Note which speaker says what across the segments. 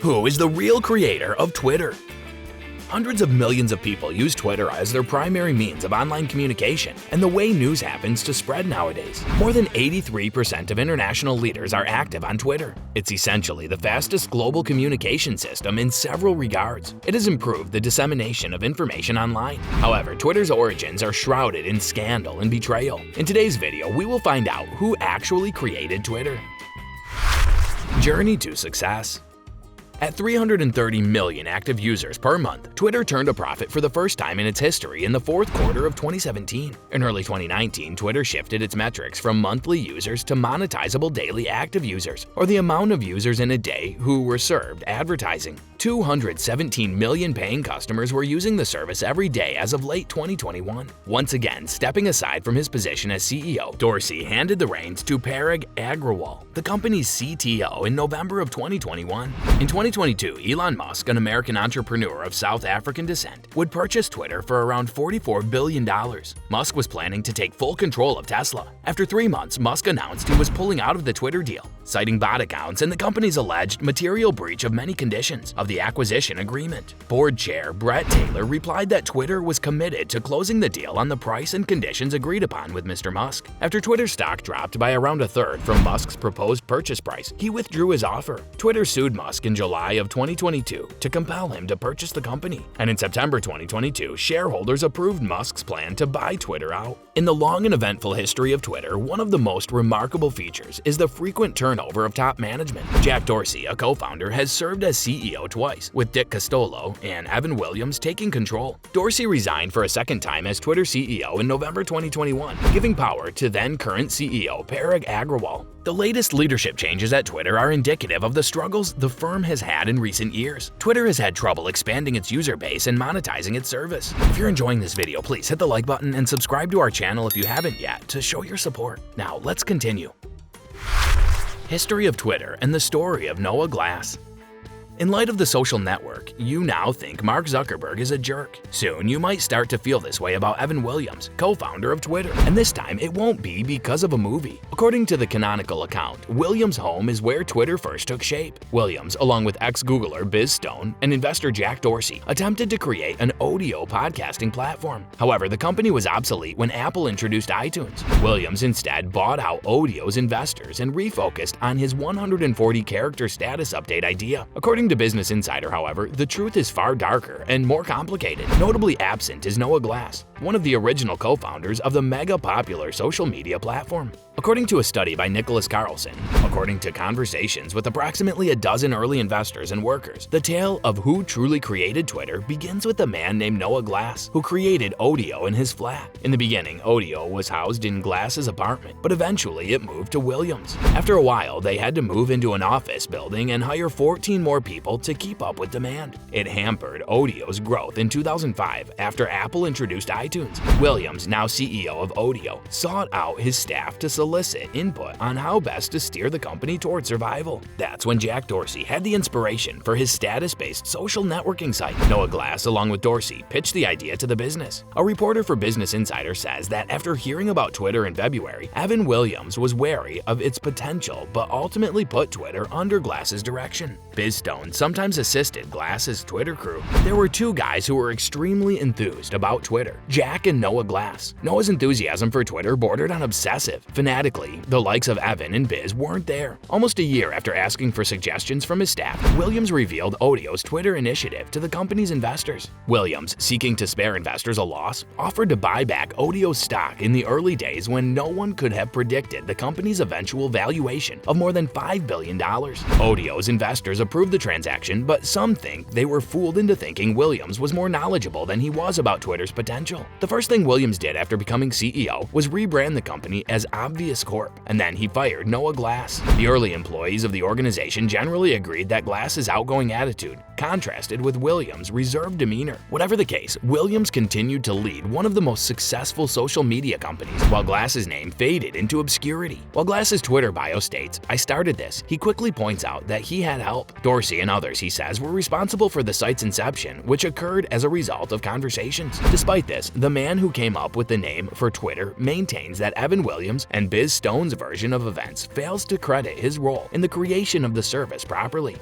Speaker 1: Who is the real creator of Twitter? Hundreds of millions of people use Twitter as their primary means of online communication and the way news happens to spread nowadays. More than 83% of international leaders are active on Twitter. It's essentially the fastest global communication system in several regards. It has improved the dissemination of information online. However, Twitter's origins are shrouded in scandal and betrayal. In today's video, we will find out who actually created Twitter. Journey to success. At 330 million active users per month, Twitter turned a profit for the first time in its history in the fourth quarter of 2017. In early 2019, Twitter shifted its metrics from monthly users to monetizable daily active users, or the amount of users in a day who were served advertising. 217 million paying customers were using the service every day as of late 2021. Once again, stepping aside from his position as CEO, Dorsey handed the reins to Parag Agrawal, the company's CTO, in November of 2021. In 2022, Elon Musk, an American entrepreneur of South African descent, would purchase Twitter for around $44 billion. Musk was planning to take full control of Tesla. After 3 months, Musk announced he was pulling out of the Twitter deal, citing bot accounts and the company's alleged material breach of many conditions of the acquisition agreement. Board chair Bret Taylor replied that Twitter was committed to closing the deal on the price and conditions agreed upon with Mr. Musk. After Twitter stock dropped by around a third from Musk's proposed purchase price, he withdrew his offer. Twitter sued Musk in July of 2022 to compel him to purchase the company, and in September 2022, shareholders approved Musk's plan to buy Twitter out. In the long and eventful history of Twitter, one of the most remarkable features is the frequent turnover of top management. Jack Dorsey, a co-founder, has served as CEO twice, with Dick Costolo and Evan Williams taking control. Dorsey resigned for a second time as Twitter CEO in November 2021, giving power to then-current CEO Parag Agrawal. The latest leadership changes at Twitter are indicative of the struggles the firm has had in recent years. Twitter has had trouble expanding its user base and monetizing its service. If you're enjoying this video, please hit the like button and subscribe to our channel if you haven't yet to show your support. Now, let's continue. History of Twitter and the story of Noah Glass. In light of the social network, you now think Mark Zuckerberg is a jerk. Soon, you might start to feel this way about Evan Williams, co-founder of Twitter. And this time, it won't be because of a movie. According to the canonical account, Williams' home is where Twitter first took shape. Williams, along with ex-Googler Biz Stone and investor Jack Dorsey, attempted to create an audio podcasting platform. However, the company was obsolete when Apple introduced iTunes. Williams instead bought out Audio's investors and refocused on his 140-character status update idea. According to Business Insider, however, the truth is far darker and more complicated. Notably absent is Noah Glass, one of the original co-founders of the mega-popular social media platform. According to a study by Nicholas Carlson, according to conversations with approximately a dozen early investors and workers, the tale of who truly created Twitter begins with a man named Noah Glass, who created Audio in his flat. In the beginning, Audio was housed in Glass's apartment, but eventually it moved to Williams. After a while, they had to move into an office building and hire 14 more people to keep up with demand. It hampered Audio's growth in 2005 after Apple introduced iTunes. Williams, now CEO of Audio, sought out his staff to solicit input on how best to steer the company toward survival. That's when Jack Dorsey had the inspiration for his status-based social networking site. Noah Glass, along with Dorsey, pitched the idea to the business. A reporter for Business Insider says that after hearing about Twitter in February, Evan Williams was wary of its potential but ultimately put Twitter under Glass's direction. Biz Stone sometimes assisted Glass's Twitter crew. There were two guys who were extremely enthused about Twitter, Jack and Noah Glass. Noah's enthusiasm for Twitter bordered on obsessive. Fanatically, the likes of Evan and Biz weren't there. Almost a year after asking for suggestions from his staff, Williams revealed Audio's Twitter initiative to the company's investors. Williams, seeking to spare investors a loss, offered to buy back Audio's stock in the early days when no one could have predicted the company's eventual valuation of more than $5 billion. Audio's investors approved the transaction, but some think they were fooled into thinking Williams was more knowledgeable than he was about Twitter's potential. The first thing Williams did after becoming CEO was rebrand the company as Obvious Corp, and then he fired Noah Glass. The early employees of the organization generally agreed that Glass's outgoing attitude contrasted with Williams' reserved demeanor. Whatever the case, Williams continued to lead one of the most successful social media companies, while Glass's name faded into obscurity. While Glass's Twitter bio states, "I started this," he quickly points out that he had help. Dorsey and others, he says, were responsible for the site's inception, which occurred as a result of conversations. Despite this, the man who came up with the name for Twitter maintains that Evan Williams and Biz Stone's version of events fails to credit his role in the creation of the service properly.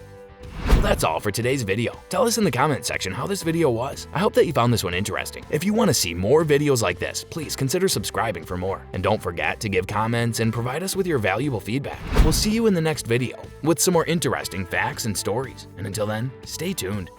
Speaker 1: Well, that's all for today's video. Tell us in the comment section how this video was. I hope that you found this one interesting. If you want to see more videos like this, please consider subscribing for more. And don't forget to give comments and provide us with your valuable feedback. We'll see you in the next video with some more interesting facts and stories. And until then, stay tuned.